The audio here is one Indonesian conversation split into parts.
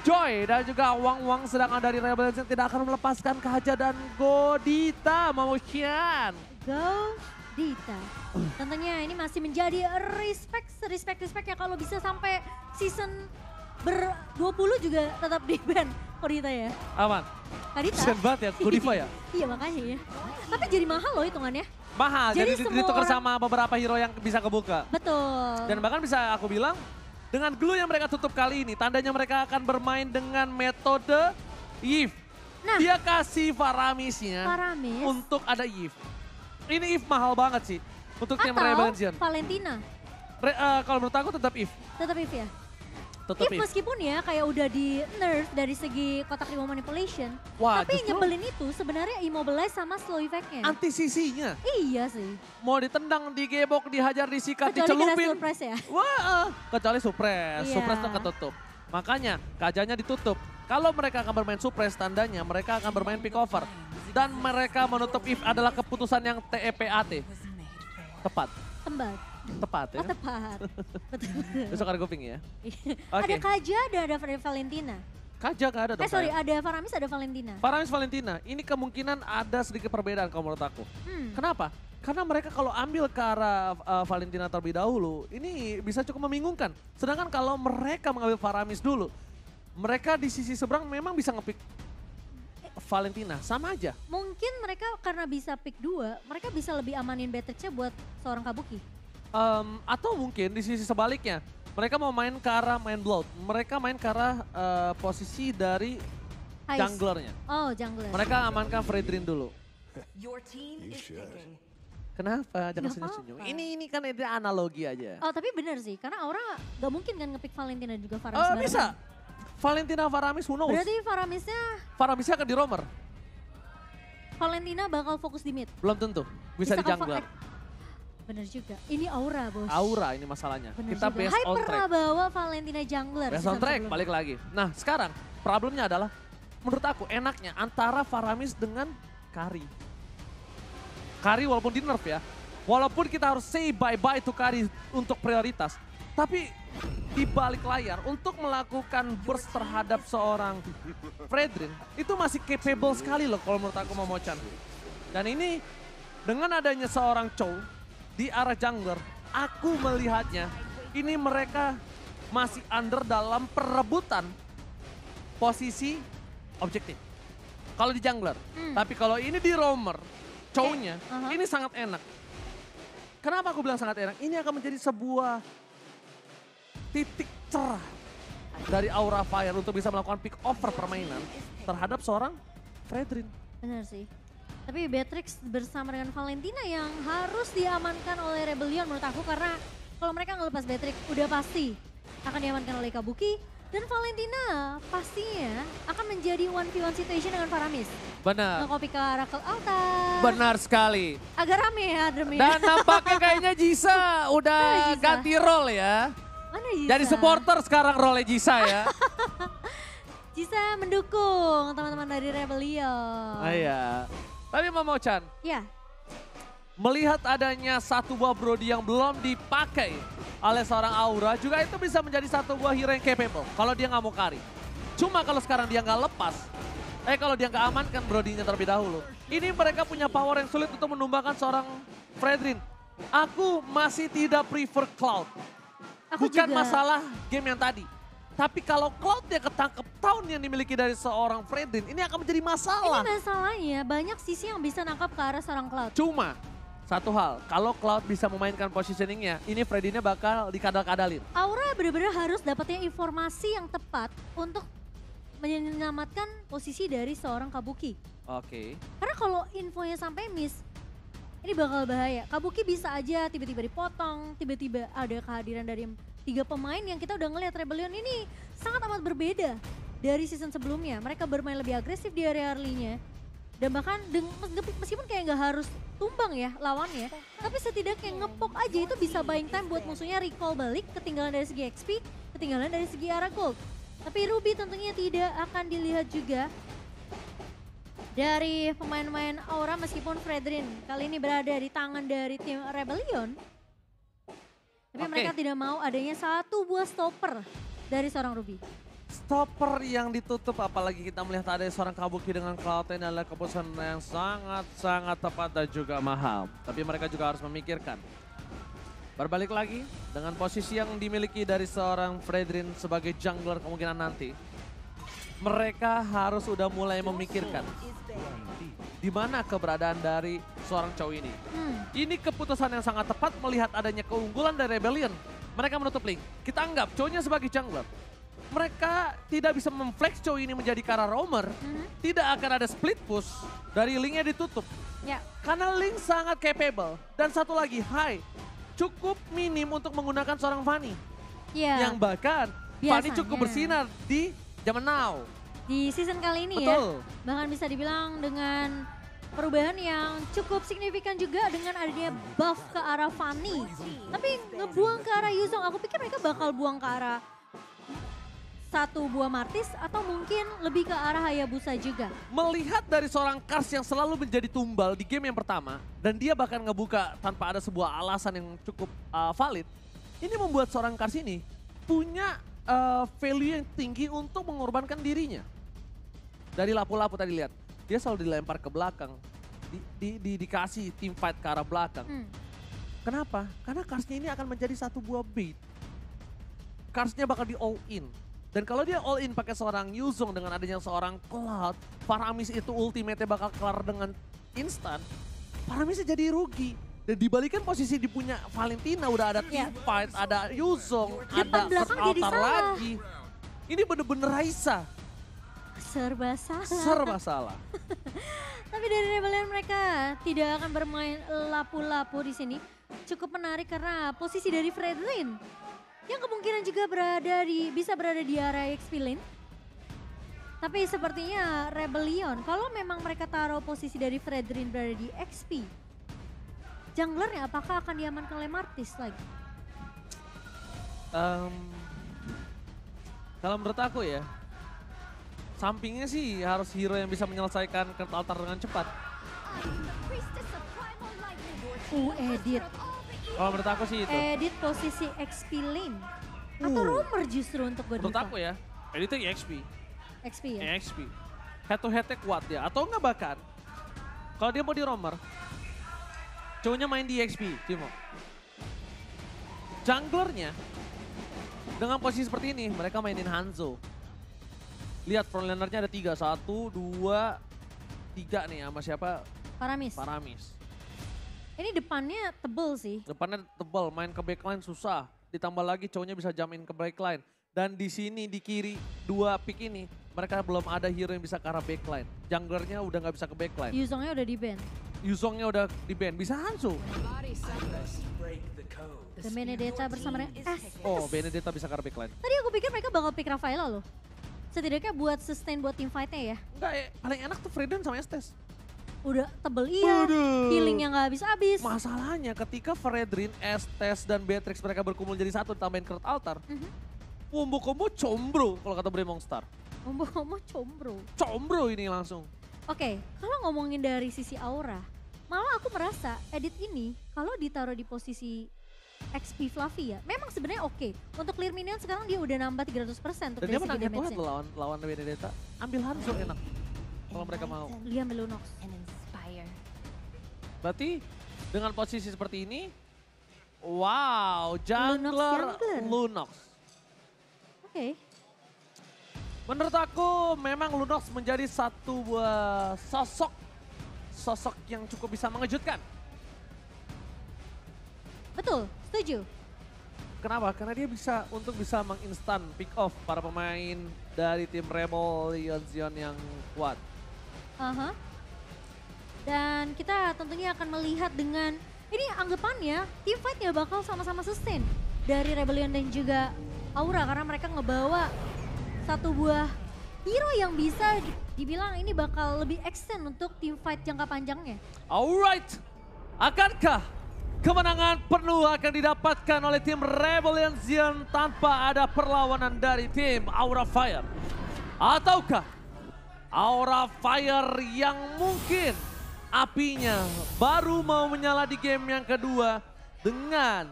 Joy dan juga Wang sedangkan dari Rebel Legends tidak akan melepaskan Kaja dan Godita Momotion. Go Dita. Tentunya ini masih menjadi respect ya kalau bisa sampai season ber-20 juga tetap di ban Godita ya. Aman. Kadita. Kasian banget ya, Godiva ya. Iya makanya ya. Tapi jadi mahal loh hitungannya. Mahal, jadi ditukar sama beberapa hero yang bisa kebuka. Betul. Dan bahkan bisa aku bilang, dengan glue yang mereka tutup kali ini, tandanya mereka akan bermain dengan metode Yves. Nah, dia kasih Faramisnya untuk ada Yves. Ini Yves mahal banget sih untuk tim Rebel Legends. Valentina. Kalau menurut aku tetap Yves. Tetap Yves ya? Tetap Yves. Meskipun ya kayak udah di nerf dari segi kotak reward manipulation. Wah, tapi nyebelin itu sebenarnya immobilize sama slow effect-nya. Anti-CC-nya. Iya sih. Mau ditendang, digebok, dihajar, disikat, kecuali dicelupin. Surprise ya. Wah, kecuali Surprise. Iya. Surprise tuh ketutup. Makanya Kajanya ditutup. Kalau mereka akan bermain Surprise, tandanya mereka akan bermain pick over. Dan mereka menutup if adalah keputusan yang TEPAT. Tepat. Tepat ya? Oh tepat. Betul. Besok ada Goping ya? Ada Kaja dan ada Valentina. Kaja gak ada dong. Sorry, ada Faramis, ada Valentina. Faramis, Valentina. Ini kemungkinan ada sedikit perbedaan kalau menurut aku. Kenapa? Karena mereka kalau ambil ke arah Valentina terlebih dahulu, ini bisa cukup membingungkan. Sedangkan kalau mereka mengambil Faramis dulu, mereka di sisi seberang memang bisa ngepick Valentina, sama aja. Mungkin mereka karena bisa pick 2, mereka bisa lebih amanin Beatrix-nya buat seorang Kabuki. Atau mungkin di sisi sebaliknya, mereka mau main ke arah main bloat. Mereka main ke arah posisi dari junglernya. Oh, jungler. Mereka amankan Fredrin dulu. Kenapa? Jangan senyum-senyum. Ini kan itu analogi aja. Oh tapi bener sih, karena Aura gak mungkin kan ngepick Valentina dan juga Faramis. Oh bisa. Valentina, Faramis, who knows? Berarti Faramisnya akan di roamer. Valentina bakal fokus di mid. Belum tentu, bisa di jungler. Bener juga, ini Aura bos. Aura ini masalahnya. Bener kita juga. based on track. Pernah bawa Valentina jungler. Based on track, balik lagi. Nah sekarang problemnya adalah, menurut aku enaknya antara Faramis dengan Kari. Kari walaupun di nerf ya, walaupun kita harus say bye-bye to Kari untuk prioritas. Tapi di balik layar untuk melakukan burst terhadap seorang Fredrin, itu masih capable sekali loh kalau menurut aku Momo-chan. Dan ini dengan adanya seorang Chow di arah jungler, aku melihatnya ini mereka masih under dalam perebutan posisi objektif. Kalau di jungler, tapi kalau ini di roamer, Chow-nya ini sangat enak. Kenapa aku bilang sangat enak? Ini akan menjadi sebuah titik cerah dari Aura Fire untuk bisa melakukan pick over permainan terhadap seorang Fredrin. Benar sih. Tapi Beatrix bersama dengan Valentina yang harus diamankan oleh Rebellion menurut aku, karena kalau mereka ngelepas Beatrix udah pasti akan diamankan oleh Kabuki. Dan Valentina pastinya akan menjadi 1v1 situation dengan Faramis. Benar. Nge-copy ke arah ke altar. Benar sekali. Agak rame ya Adrem. Dan nampaknya kayaknya Jisa udah ganti role ya. Mana Jisa? Jadi supporter sekarang role Jisa ya. Jisa mendukung teman-teman dari Rebellion. Iya. Tapi Momo-chan. Ya. Melihat adanya satu buah Brody yang belum dipakai oleh seorang Aura, juga itu bisa menjadi satu buah hero yang capable kalau dia nggak mau Kari. Cuma kalau sekarang dia nggak lepas, kalau dia nggak amankan Brody-nya terlebih dahulu, ini mereka punya power yang sulit untuk menumbangkan seorang Fredrin. Aku masih tidak prefer Cloud. Bukan masalah game yang tadi. Tapi kalau Cloud-nya ketangkep tahun yang dimiliki dari seorang Fredrin, ini akan menjadi masalah. Ini masalahnya banyak sisi yang bisa nangkap ke arah seorang Cloud. Cuma satu hal, kalau Cloud bisa memainkan positioningnya, ini Freddy-nya bakal dikadal-kadalin. Aura benar-benar harus dapatnya informasi yang tepat untuk menyelamatkan posisi dari seorang Kabuki. Oke. Karena kalau infonya sampai miss, ini bakal bahaya. Kabuki bisa aja tiba-tiba dipotong, tiba-tiba ada kehadiran dari 3 pemain yang kita udah ngelihat Rebellion ini sangat amat berbeda dari season sebelumnya. Mereka bermain lebih agresif di area early-nya. Dan bahkan meskipun kayak nggak harus tumbang ya lawannya, tapi setidaknya ngepok aja itu bisa buying time buat musuhnya recall balik, ketinggalan dari segi XP, ketinggalan dari segi arah gold. Tapi Ruby tentunya tidak akan dilihat juga dari pemain-pemain Aura, meskipun Fredrin kali ini berada di tangan dari tim Rebellion. Tapi mereka tidak mau adanya satu buah stopper dari seorang Ruby. Topper yang ditutup, apalagi kita melihat ada seorang Kabuki dengan Cloud9 adalah keputusan yang sangat-sangat tepat dan juga mahal. Tapi mereka juga harus memikirkan. Berbalik lagi dengan posisi yang dimiliki dari seorang Fredrin sebagai jungler kemungkinan nanti. Mereka harus udah mulai memikirkan di mana keberadaan dari seorang Chow ini. Ini keputusan yang sangat tepat melihat adanya keunggulan dari Rebellion. Mereka menutup link. Kita anggap Chow-nya sebagai jungler. Mereka tidak bisa memflex Chow ini menjadi Kara roamer. Tidak akan ada split push dari linknya ditutup. Ya. Karena link sangat capable. Dan satu lagi, cukup minim untuk menggunakan seorang Fanny. Ya. Yang bahkan Fanny cukup bersinar di zaman now. Di season kali ini Betul. ya. Bahkan bisa dibilang dengan perubahan yang cukup signifikan juga dengan adanya buff ke arah Fanny. Tapi ngebuang ke arah Yuzong, aku pikir mereka bakal buang ke arah satu buah Martis atau mungkin lebih ke arah Hayabusa juga. Melihat dari seorang Kars yang selalu menjadi tumbal di game yang pertama dan dia bahkan ngebuka tanpa ada sebuah alasan yang cukup valid, ini membuat seorang Kars ini punya value yang tinggi untuk mengorbankan dirinya. Dari lapu-lapu tadi lihat, dia selalu dilempar ke belakang, dikasih team fight ke arah belakang. Kenapa? Karena Karsnya ini akan menjadi satu buah bait. Karsnya bakal di all in. Dan kalau dia all in pakai seorang Yuzong dengan adanya seorang Cloud, Faramis itu ultimate-nya bakal kelar dengan instan. Faramisnya jadi rugi. Dan dibalikan posisi di punya Valentina udah ada team fight, ada Yuzong, ada belakang jadi Altar salah. lagi. Ini bener-bener Raisa. Serba salah. Serba salah. Tapi dari Rebellion mereka tidak akan bermain lapu-lapu di sini. Cukup menarik karena posisi dari Fredrin yang kemungkinan juga bisa berada di area XP lane. Tapi sepertinya Rebellion, kalau memang mereka taruh posisi dari Fredrin berada di XP, junglernya apakah akan diamankan oleh Martis lagi? Kalau menurut aku ya, sampingnya sih harus hero yang bisa menyelesaikan Kurt Altar dengan cepat. Edit. Kalau menurut aku sih itu. Edit posisi XP lane. Atau roamer justru untuk Godiva. Menurut aku ya, editnya XP. XP ya? XP. Head to headnya kuat ya. Atau enggak bahkan, kalau dia mau di roamer, cowoknya main di XP, Timo. Junglernya, dengan posisi seperti ini, mereka mainin Hanzo. Lihat frontlanernya ada 3, 1, 2, 3 nih sama siapa? Faramis. Faramis. Ini depannya tebel sih. Depannya tebal, main ke backline susah. Ditambah lagi cowoknya bisa jump in ke backline. Dan di sini di kiri 2 pick ini, mereka belum ada hero yang bisa ke arah backline. Junglernya udah nggak bisa ke backline. Yuzongnya udah di ban. Yuzongnya udah di ban, bisa Hanzo. The Benedetta bersama dengan S. Oh, Benedetta bisa ke arah backline. Tadi aku pikir mereka bakal pick Rafaela loh. Setidaknya buat sustain buat team fight-nya ya. Enggak, paling enak tuh Freedom sama Estes. Udah tebel iya, healingnya nggak habis-habis. Masalahnya ketika Fredrin, Estes, dan Beatrix mereka berkumpul jadi satu ditambahin Kurt Altar. Combo-combo combro kalau kata Bremong Star. Combo combro. Combro ini langsung. Oke, kalau ngomongin dari sisi aura, malah aku merasa edit ini kalau ditaruh di posisi XP Fluffy ya, memang sebenarnya oke. Untuk clear minion sekarang dia udah nambah 300% untuk Dan dia dari menang segi head to head damage-nya. lawan Benedetta. Ambil Hanzo enak. Kalau mereka mau. Dia ambil Lunox. Berarti dengan posisi seperti ini, wow, jungler Lunox. Oke. Menurut aku memang Lunox menjadi satu buah sosok yang cukup bisa mengejutkan. Betul, setuju. Kenapa? Karena dia bisa menginstan pick off para pemain dari tim Rebellion Zion yang kuat. Dan kita tentunya akan melihat dengan ini anggapannya team fight nggak bakal sama-sama sustain dari Rebellion dan juga Aura karena mereka ngebawa satu buah hero yang bisa dibilang ini bakal lebih extend untuk team fight jangka panjangnya. Alright, akankah kemenangan penuh akan didapatkan oleh tim Rebellion Zion tanpa ada perlawanan dari tim Aura Fire? Ataukah Aura Fire yang mungkin apinya baru mau menyala di game yang kedua dengan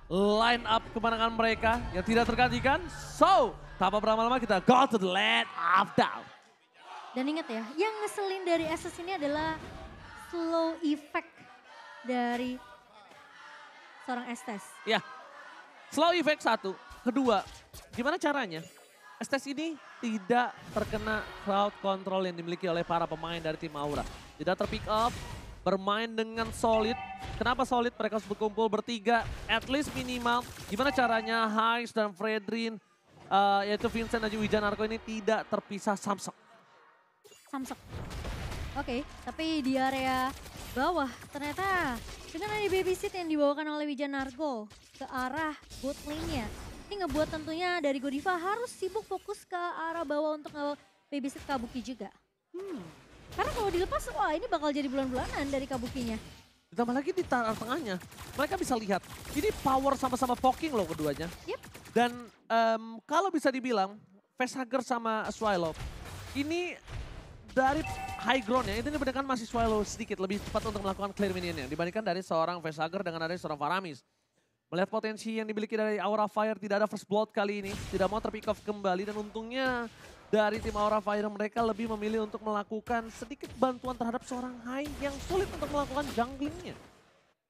line up kemenangan mereka yang tidak tergantikan? So, Tanpa berlama-lama kita go to the land of down. Dan ingat ya, yang ngeselin dari SS ini adalah slow effect dari seorang Estes. Ya, slow effect satu. Kedua, gimana caranya? Estes ini tidak terkena crowd control yang dimiliki oleh para pemain dari tim Aura. Tidak terpick up, bermain dengan solid. Kenapa solid? Mereka harus berkumpul bertiga, at least minimal. Gimana caranya Hais dan Fredrin, yaitu Vincent dan juga Wijanarko ini tidak terpisah samsek. Oke, tapi di area bawah ternyata dengan ada babysit yang dibawakan oleh Wijanarko ke arah bot lane-nya. Ini ngebuat tentunya dari Godiva harus sibuk fokus ke arah bawah untuk babysit Kabuki juga. Karena kalau dilepas, wah ini bakal jadi bulan-bulanan dari Kabukinya. Ditambah lagi di tengahnya, mereka bisa lihat ini power sama-sama poking loh keduanya. Yep. Dan kalau bisa dibilang, Facehugger sama Swallow ini dari high ground ya, itu dibandingkan masih Swallow sedikit lebih cepat untuk melakukan clear minionnya dibandingkan dari seorang Facehugger dengan dari seorang Faramis. Melihat potensi yang dimiliki dari Aura Fire, tidak ada first blood kali ini, tidak mau terpick off kembali dan untungnya dari tim Aura Fire mereka lebih memilih untuk melakukan sedikit bantuan terhadap seorang Hai yang sulit untuk melakukan junglingnya.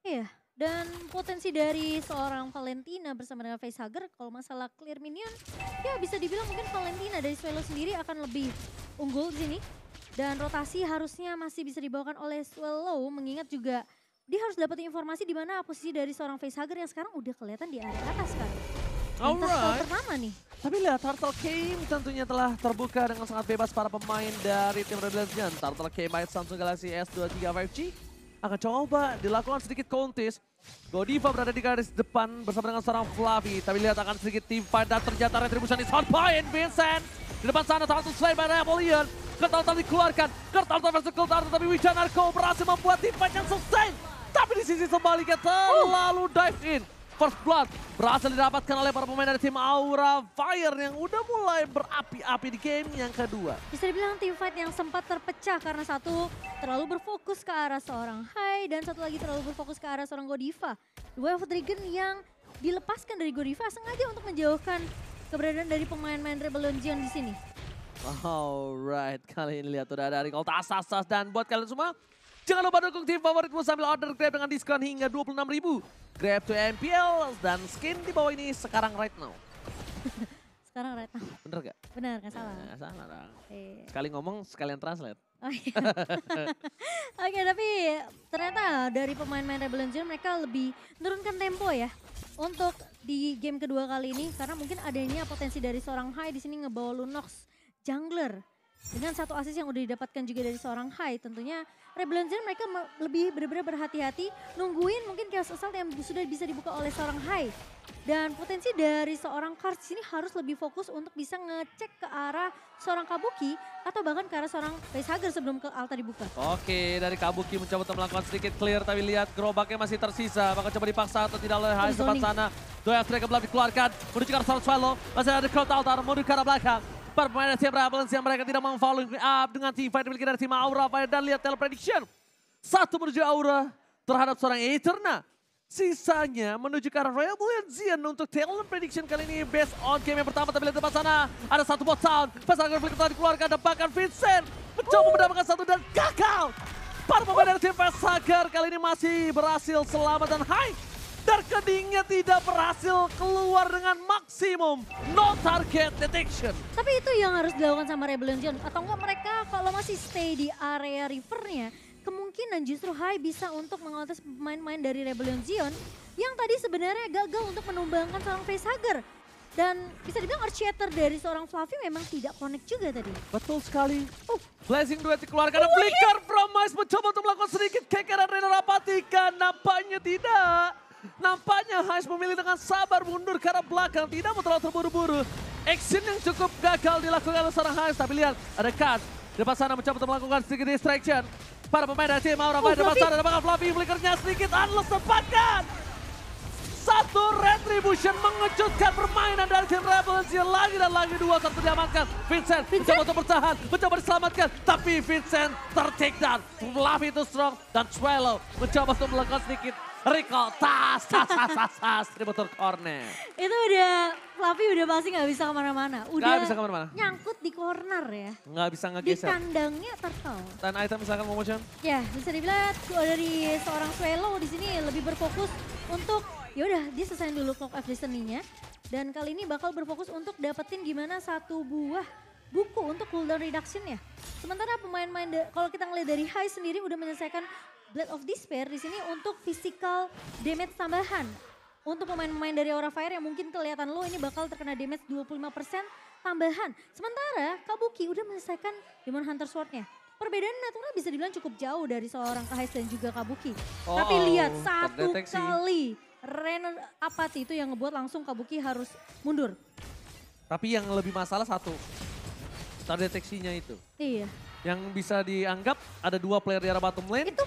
Iya, dan potensi dari seorang Valentina bersama dengan Facehugger kalau masalah clear minion, ya bisa dibilang mungkin Valentina dari Swallow sendiri akan lebih unggul di sini. Dan rotasi harusnya masih bisa dibawakan oleh Swallow, mengingat juga dia harus dapat informasi di mana posisi dari seorang Facehugger yang sekarang udah kelihatan di area atas kan. Alright. Pertama nih. Tapi lihat Turtle Game tentunya telah terbuka dengan sangat bebas para pemain dari tim Red Legend. Turtle Game by Samsung Galaxy S23 5G akan coba dilakukan sedikit contest. Godiva berada di garis depan bersama dengan seorang Fluffy. Tapi lihat akan sedikit team fight dan ternyata Retribution is hard point. Vincent di depan sana Turtle Slay by Rebellion. Turtle dikeluarkan. Turtle versus Turtle tapi Wijanarko berhasil membuat team fight yang selesai. Tapi di sisi sebaliknya terlalu dive in. First blood berhasil didapatkan oleh para pemain dari tim Aura Fire yang udah mulai berapi-api di game yang kedua. Bisa dibilang tim fight yang sempat terpecah karena satu terlalu berfokus ke arah seorang Hai dan satu lagi terlalu berfokus ke arah seorang Godiva. Dua of Dragon yang dilepaskan dari Godiva sengaja untuk menjauhkan keberadaan dari pemain-pemain Rebellion Zion di sini. Alright, kali ini lihat udah ada recall tas dan buat kalian semua jangan lupa dukung tim favoritmu sambil order Grab dengan diskon hingga 26.000. Grab to MPL dan skin di bawah ini sekarang right now. Sekarang right now. Bener gak? Benar, gak salah. Nggak salah dong. Iya. Sekali ngomong sekalian translate. Oh, iya. Oke, tapi ternyata dari pemain-pemain Rebellion Zion mereka lebih menurunkan tempo ya untuk di game kedua kali ini karena mungkin adanya potensi dari seorang Hai di sini ngebawa Lunox jungler. Dengan satu assist yang udah didapatkan juga dari seorang Hai, tentunya Rebellion Zion mereka lebih benar-benar berhati-hati nungguin mungkin Chaos Assault yang sudah bisa dibuka oleh seorang Hai. Dan potensi dari seorang Karts ini harus lebih fokus untuk bisa ngecek ke arah seorang Kabuki atau bahkan ke arah seorang Facehugger sebelum ke altar dibuka. Oke, dari Kabuki mencoba untuk melakukan sedikit clear tapi lihat gerobaknya masih tersisa. Bakal coba dipaksa atau tidak oleh Hai tempat sana. Dua Strike belum dikeluarkan, menuju ke arah seorang Swallow. Masih ada crowd altar, menuju ke arah belakang. Para pemain tim Rebellion yang mereka tidak mau following up dengan team fight dimiliki dari tim Aura Fire dan lihat teleprediction. Satu menuju Aura terhadap seorang Eterna. Sisanya menuju ke arah Rebellion Zion untuk talent prediction kali ini based on game yang pertama. Tapi lihat depan sana ada satu bot sound. Facehugger telah dikeluarkan dan bahkan Vincent mencoba mendapatkan satu dan gagal. Para pemain dari tim Facehugger kali ini masih berhasil selamat dan Hai terkedingnya tidak berhasil keluar dengan maksimum no target detection. Tapi itu yang harus dilakukan sama Rebellion Zion. Atau enggak mereka kalau masih stay di area rivernya, kemungkinan justru Hai bisa untuk mengontes pemain-pemain dari Rebellion Zion yang tadi sebenarnya gagal untuk menumbangkan seorang Facehugger. Dan bisa dibilang Archaeater dari seorang Fluffy memang tidak connect juga tadi. Betul sekali. Blazing duet dikeluarkan. Flicker from Mice mencoba untuk melakukan sedikit kekeran Rena rapatikan. Nampaknya tidak. Nampaknya Hais memilih dengan sabar mundur ke arah belakang. Tidak mau terlalu terburu-buru. Action yang cukup gagal dilakukan oleh seorang Hais. Tapi lihat ada Kaz. Di depan sana mencoba untuk melakukan sedikit distraction. Para pemain dari tim Aura Fire depan sana. Depan Fluffy flickernya sedikit unless tempatkan. Satu Retribution mengejutkan permainan dari tim Rebellion Zion lagi dan lagi. Dua satu diamankan. Vincent mencoba untuk bertahan, mencoba diselamatkan. Tapi Vincent ter-take down. Fluffy itu strong dan Swallow mencoba untuk melakukan sedikit Recall, tas, diputar corner. Itu udah, Fluffy udah pasti gak bisa kemana-mana. Udah Nggak bisa kemana-mana. nyangkut di corner ya. Nggak bisa Di ngegeser. kandangnya Turtle. Dan item misalkan motion. Ya, bisa dibilang dari seorang Swallow di sini lebih berfokus untuk ya udah dia selesaiin dulu Clock of Destiny-nya. Dan kali ini bakal berfokus untuk dapetin gimana satu buah buku untuk cooldown reduction-nya. Sementara pemain-pemain kalau kita ngeliat dari High sendiri udah menyelesaikan Blade of Despair di sini untuk physical damage tambahan. Untuk pemain-pemain dari Aura Fire yang mungkin kelihatan lo ini bakal terkena damage 25% tambahan. Sementara Kabuki udah menyelesaikan Demon Hunter Sword-nya. Perbedaan natural bisa dibilang cukup jauh dari seorang Kahis dan juga Kabuki. Tapi lihat satu terdeteksi. kali Ren Apathy itu yang ngebuat langsung Kabuki harus mundur. Tapi yang lebih masalah satu. Terdeteksinya itu. Iya. Yang bisa dianggap ada 2 player di arah bottom lane. Itu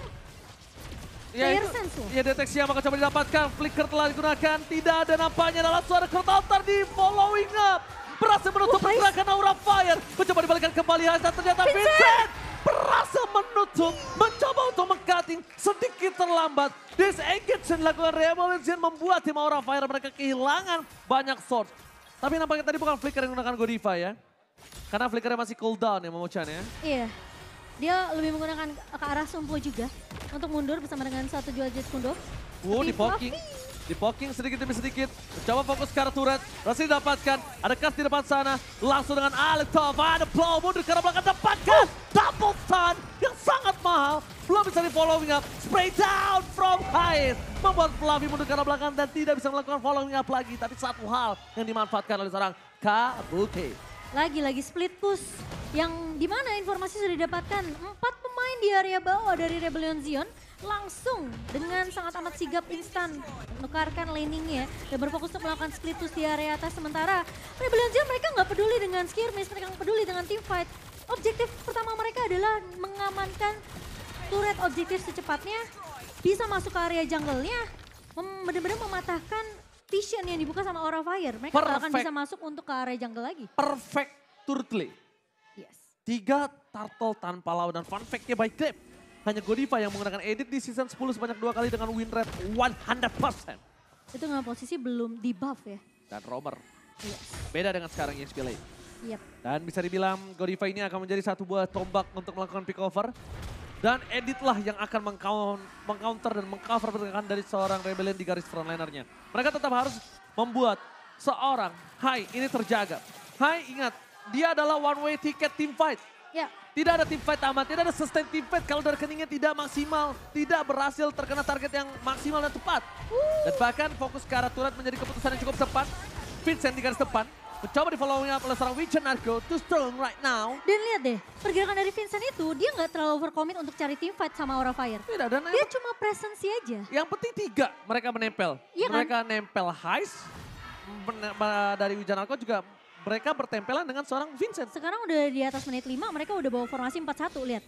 player sense loh. Ya deteksi yang bakal coba didapatkan. Flicker telah digunakan. Tidak ada nampaknya adalah suara Kurtaltar di following up. Berhasil menutup pergerakan Aura Fire. Mencoba dibalikan kembali dan ternyata Vincent berhasil menutup. Mencoba untuk meng-cutting sedikit terlambat. Disengage yang dilakukan Rebellion membuat tim Aura Fire mereka kehilangan banyak sword. Tapi nampaknya tadi bukan Flicker yang menggunakan Godiva ya. Karena Flickernya masih cooldown ya Momochan ya. Iya. Dia lebih menggunakan ke arah Sumpo juga untuk mundur bersama dengan satu jual Jet Kundo. Di poking. Di poking sedikit demi sedikit. Coba fokus ke arah turret. Berhasil didapatkan. Ada cast di depan sana. Langsung dengan Alektov. Ada blow mundur ke arah belakang. Dapatkan double stun yang sangat mahal. Belum bisa di following up. Spray down from Kais. Membuat Fluffy mundur ke arah belakang dan tidak bisa melakukan following up lagi. Tapi satu hal yang dimanfaatkan oleh seorang Kabuki. Lagi-lagi split push yang dimana informasi sudah didapatkan 4 pemain di area bawah dari Rebellion Zion langsung dengan sangat amat sigap instan menukarkan laningnya dan berfokus untuk melakukan split push di area atas. Sementara Rebellion Zion mereka nggak peduli dengan skirmish, mereka nggak peduli dengan team fight. Objektif pertama mereka adalah mengamankan turret objektif secepatnya, bisa masuk ke area jungle-nya, benar-benar mematahkan vision yang dibuka sama Aura Fire. Mereka gak akan bisa masuk untuk ke area jungle lagi. Perfect turtle. Yes. 3 turtle tanpa lawan dan fun fact-nya by Grab. Hanya Godiva yang menggunakan edit di season 10 sebanyak 2 kali dengan win rate 100%. Itu dengan posisi belum di buff ya. Dan Romer. Yes. Beda dengan sekarang EXP Lane. Yep. Dan bisa dibilang Godiva ini akan menjadi satu buah tombak untuk melakukan pick over. Dan Edit lah yang akan meng-counter dan meng-cover pergerakan dari seorang Rebellion di garis frontlinernya. Mereka tetap harus membuat seorang Hai ini terjaga. Hai ingat, dia adalah one way ticket team fight. Ya. Tidak ada team fight aman, tidak ada sustain team fight kalau dari keningnya tidak maksimal. Tidak berhasil terkena target yang maksimal dan tepat. Dan bahkan fokus ke arah turret menjadi keputusan yang cukup tepat. Vincent di garis depan. Mencoba di following up oleh seorang Vincent Narco. Too strong right now. Dan lihat deh, pergerakan dari Vincent itu dia nggak terlalu overcommit untuk cari team fight sama Aura Fire. Tidak, dan Dia cuma presensi aja. yang penting 3 mereka menempel. Iya kan? Mereka nempel Heist. Dari Wijanarko juga mereka bertempelan dengan seorang Vincent. Sekarang udah di atas menit 5, mereka udah bawa formasi 4-1, lihat.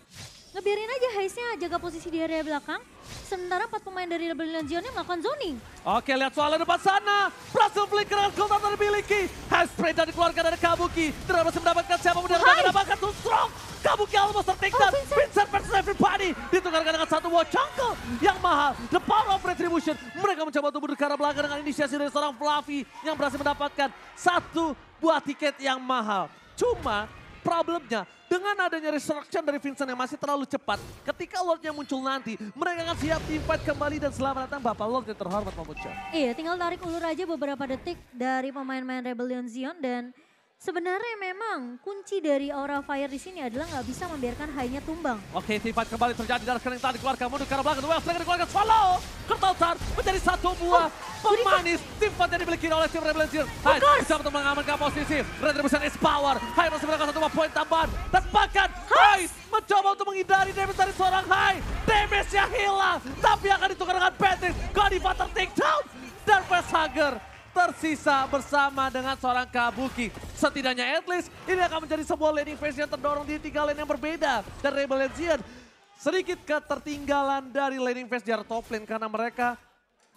Ngebiarin aja Heist-nya jaga posisi di area belakang. Sementara 4 pemain dari Rebellion Zion-nya melakukan zoning. Oke, lihat soalnya depan sana. Berhasil flicker dengan gold yang termiliki. Hand spray dan dikeluarkan dari Kabuki. Tidak berhasil mendapatkan siapa pun yang mendapatkan too strong. Kabuki almost tertakedown. Vincent versus everybody. Ditukarkan dengan satu buah jungle yang mahal. The power of retribution. Mereka mencoba untuk mundur ke arah belakang dengan inisiasi dari seorang Fluffy yang berhasil mendapatkan satu buah tiket yang mahal. Cuma problemnya dengan adanya resurrection dari Vincent yang masih terlalu cepat. Ketika Lordnya muncul nanti, mereka akan siap team fight kembali dan selamat datang Bapak Lord yang terhormat Momochan. Iya, tinggal tarik ulur aja beberapa detik dari pemain-pemain Rebellion Zion dan sebenarnya memang kunci dari Aura Fire di sini adalah nggak bisa membiarkan Hai-nya tumbang. Oke, team fight kembali terjadi dari sekarang tadi dikeluarkan mundur ke arah belakang. Well, sekarang dikeluarkan Swallow. Kurtaltar menjadi satu buah pemanis team fight yang dimiliki oleh tim Rebellion Zion. Hai, bisa untuk mengamankan posisi. Retribution is power. Hai masih mendapatkan satu buah poin tambahan. Dan bahkan Hai mencoba untuk menghindari damage dari seorang Hai. Damage-nya hilang. Tapi akan ditukar dengan Patrick. Godiva ter-take down. Dan Facehugger tersisa bersama dengan seorang Kabuki. Setidaknya at least ini akan menjadi sebuah laning phase yang terdorong di 3 lane yang berbeda. Dan Rebellion Zion sedikit ketertinggalan dari laning phase di arah top lane karena mereka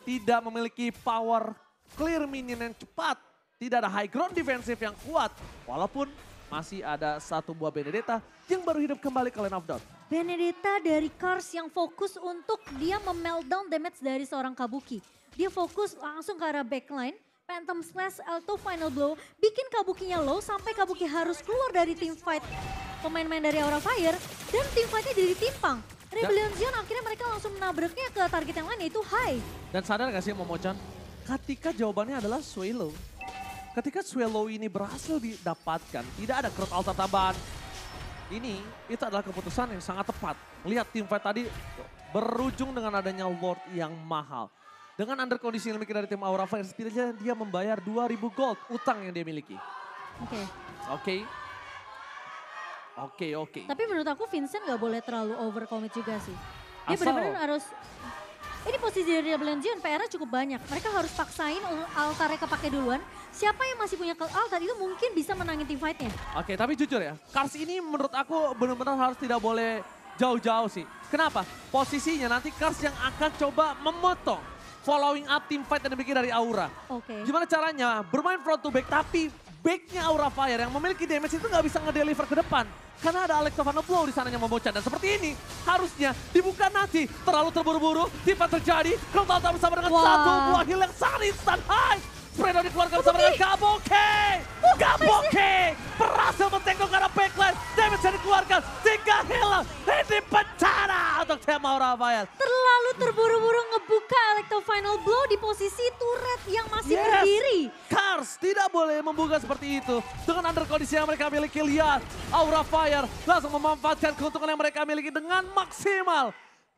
tidak memiliki power clear minion yang cepat. Tidak ada high ground defensif yang kuat. Walaupun Masih ada satu buah Benedetta yang baru hidup kembali ke Lane of Doubt. Benedetta dari Cars yang fokus untuk dia memeltdown damage dari seorang Kabuki. Dia fokus langsung ke arah backline. Phantom Slash, Alto Final Blow, bikin Kabukinya low sampai Kabuki harus keluar dari team fight pemain-pemain dari Aura Fire. Dan team fightnya jadi timpang. Rebellion Zion akhirnya mereka langsung menabraknya ke target yang lain yaitu Hai. Dan sadar gak sih Momochan? Ketika jawabannya adalah Swallow. Ketika Swallow ini berhasil didapatkan, tidak ada crowd altar tambahan. Itu adalah keputusan yang sangat tepat. Lihat team fight tadi berujung dengan adanya Lord yang mahal. Dengan under kondisi yang dimiliki dari tim Aura Fire, setidaknya dia membayar 2.000 gold utang yang dia miliki. Oke. Tapi menurut aku Vincent gak boleh terlalu overcommit juga sih. Dia benar-benar harus, ini posisi dari Rebellion Zion PR-nya cukup banyak. Mereka harus paksain altarnya kepake duluan. Siapa yang masih punya altar itu mungkin bisa menangin team fight-nya. Oke, tapi jujur ya, Cars ini menurut aku benar-benar harus tidak boleh jauh-jauh sih. Kenapa? Posisinya nanti Cars yang akan coba memotong following up team fight yang dimiliki dari Aura. Gimana caranya? Bermain front to back tapi backnya Aura Fire yang memiliki damage itu nggak bisa ngedeliver ke depan. Karena ada Alex Final Blow di sananya membocah. Dan seperti ini harusnya dibuka nanti. Terlalu terburu-buru, tiba terjadi. Crowd altar bersama dengan satu buah heal yang sangat instan. Hai! Spreader dikeluarkan bersama dengan Gaboke. Gaboke berhasil mentengok ke arah backline. Damage yang dikeluarkan. 3 heal ini bencana untuk tim Aura Fire. Terlalu terburu-buru ngebuka Electro Final Blow di posisi turret yang masih berdiri. Cars tidak boleh membuka seperti itu. Dengan under kondisi yang mereka miliki, lihat. Aura Fire langsung memanfaatkan keuntungan yang mereka miliki dengan maksimal.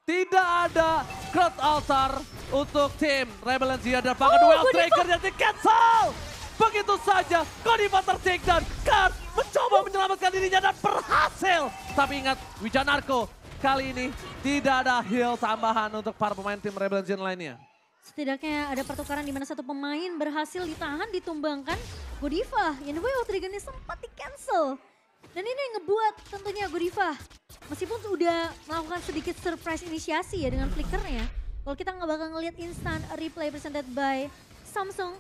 Tidak ada crowd altar untuk tim Rebellion Zion dan bahkan duel trigger yang di-cancel. Begitu saja, Godiva ter-take down. Cars mencoba menyelamatkan dirinya dan berhasil. Tapi ingat, Wijanarko kali ini tidak ada heal tambahan untuk para pemain tim Rebellion Zion lainnya. Setidaknya ada pertukaran di mana satu pemain berhasil ditahan, ditumbangkan. Godiva, yang duel triggernya sempat di-cancel. Dan ini yang ngebuat tentunya Godiva, meskipun sudah melakukan sedikit surprise inisiasi ya dengan flickernya. Kalau kita nggak bakal ngelihat instant replay presented by Samsung,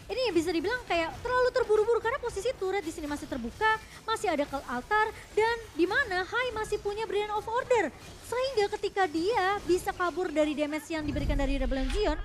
ini bisa dibilang kayak terlalu terburu-buru karena posisi turret di sini masih terbuka, masih ada Cult Altar dan di mana Hai masih punya Brilliant of Order. Sehingga ketika dia bisa kabur dari damage yang diberikan dari Rebellion Zion,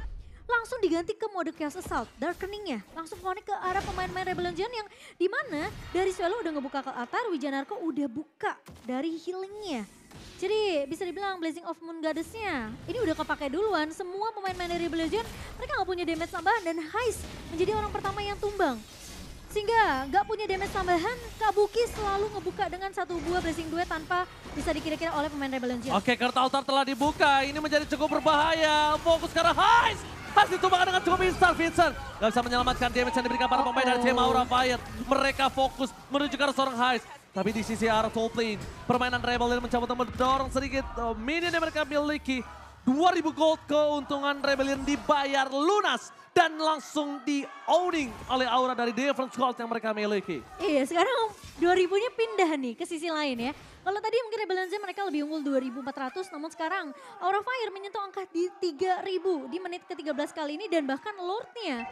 langsung diganti ke mode Chaos Assault, Darkening-nya. Langsung connect ke arah pemain-pemain Rebellion Zion yang dimana dari Swallow udah ngebuka ke altar, Wijanarko udah buka dari healing-nya. Jadi bisa dibilang Blazing of Moon Goddess-nya ini udah kepake duluan. Semua pemain-pemain dari Rebellion Zion mereka gak punya damage tambahan dan Heist menjadi orang pertama yang tumbang. Sehingga gak punya damage tambahan, Kabuki selalu ngebuka dengan satu buah Blazing Duet tanpa bisa dikira-kira oleh pemain Rebellion Zion. Oke, kartu altar telah dibuka, ini menjadi cukup berbahaya. Fokus ke arah Heist. Heist ditumbangkan dengan cukup instan, Vincent. Gak bisa menyelamatkan damage yang diberikan para pemain dari tim Aura Fire. Mereka fokus menuju ke arah seorang Heist. Tapi di sisi arah top lane, permainan Rebellion mencoba untuk mendorong sedikit minion yang mereka miliki. 2.000 gold keuntungan Rebellion dibayar lunas. Dan langsung di-owning oleh Aura dari different gold yang mereka miliki. Iya, sekarang 2.000-nya pindah nih ke sisi lain ya. Kalau tadi mungkin Rebellion Zion mereka lebih unggul 2.400, namun sekarang Aura Fire menyentuh angka di 3.000 di menit ke-13 kali ini. Dan bahkan Lord-nya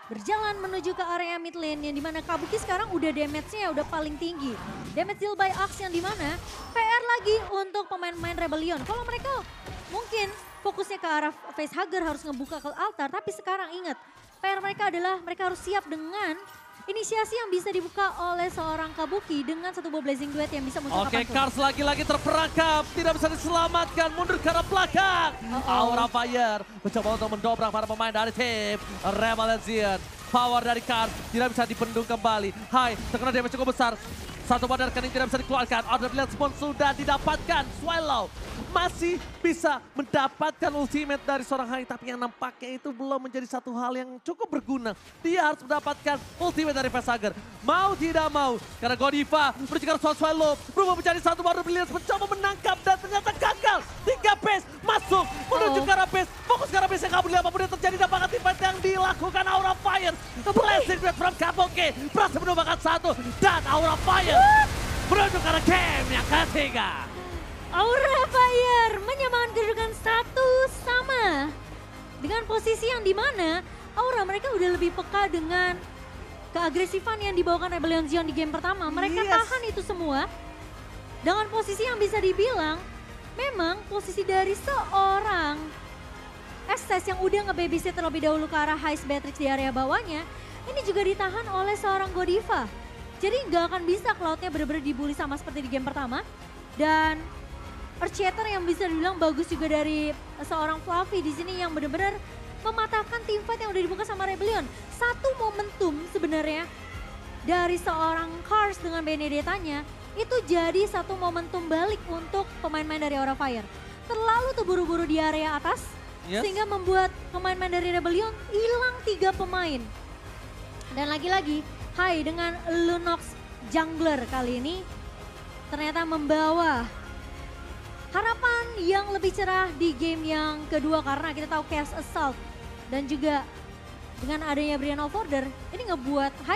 berjalan menuju ke area mid lane yang dimana Kabuki sekarang udah damage-nya udah paling tinggi. Damage deal by Axe yang dimana PR lagi untuk pemain-pemain Rebellion. Kalau mereka mungkin fokusnya ke arah facehugger harus ngebuka ke altar, tapi sekarang ingat PR mereka adalah mereka harus siap dengan inisiasi yang bisa dibuka oleh seorang Kabuki dengan satu buah Blazing Duet yang bisa muncul kapanpun. Oke, Cars lagi-lagi terperangkap, tidak bisa diselamatkan, mundur ke arah belakang. Aura Fire mencoba untuk mendobrak para pemain dari tim Rebellion Zion. Power dari Cars tidak bisa dibendung kembali. Hai, terkena damage cukup besar. Satu badar kening tidak bisa dikeluarkan. Order Brilliant Spawn sudah didapatkan. Swallow masih bisa mendapatkan ultimate dari seorang Hai. Tapi yang nampaknya itu belum menjadi satu hal yang cukup berguna. Dia harus mendapatkan ultimate dari Facehugger. Mau tidak mau. Karena Godiva menuju ke Swallow. Berubah menjadi satu baru Brilliant mencoba menangkap. Dan ternyata gagal. 3 base masuk. Menuju ke arah base. Fokus ke arah base yang kabur. Apapun yang terjadi. Dapatkan teamfight yang dilakukan Aura Fire. Blessing Red from Kabuki. Berhasil menumbangkan satu. Dan Aura Fire menuju ke arah game yang ketiga. Aura Fire menyamakan kedudukan 1-1 dengan posisi yang dimana Aura mereka udah lebih peka dengan keagresifan yang dibawakan Rebellion Zion di game pertama. Mereka Yes. tahan itu semua dengan posisi yang bisa dibilang memang posisi dari seorang SS yang udah nge-babysit terlebih dahulu ke arah Heist Beatrix di area bawahnya. Ini juga ditahan oleh seorang Godiva. Jadi nggak akan bisa Cloud-nya bener-bener dibully sama seperti di game pertama. Dan Earthshatter yang bisa dibilang bagus juga dari seorang Fluffy di sini yang bener-bener mematahkan teamfight yang udah dibuka sama Rebellion. Satu momentum sebenarnya dari seorang Cars dengan Benedetta-nya itu jadi satu momentum balik untuk pemain-pemain dari Aura Fire. Terlalu terburu-buru di area atas sehingga membuat pemain-pemain dari Rebellion hilang 3 pemain. Dan lagi-lagi Hai dengan Lunox Jungler kali ini ternyata membawa harapan yang lebih cerah di game yang kedua karena kita tahu Chaos Assault dan juga dengan adanya Brian of Order ini ngebuat Hai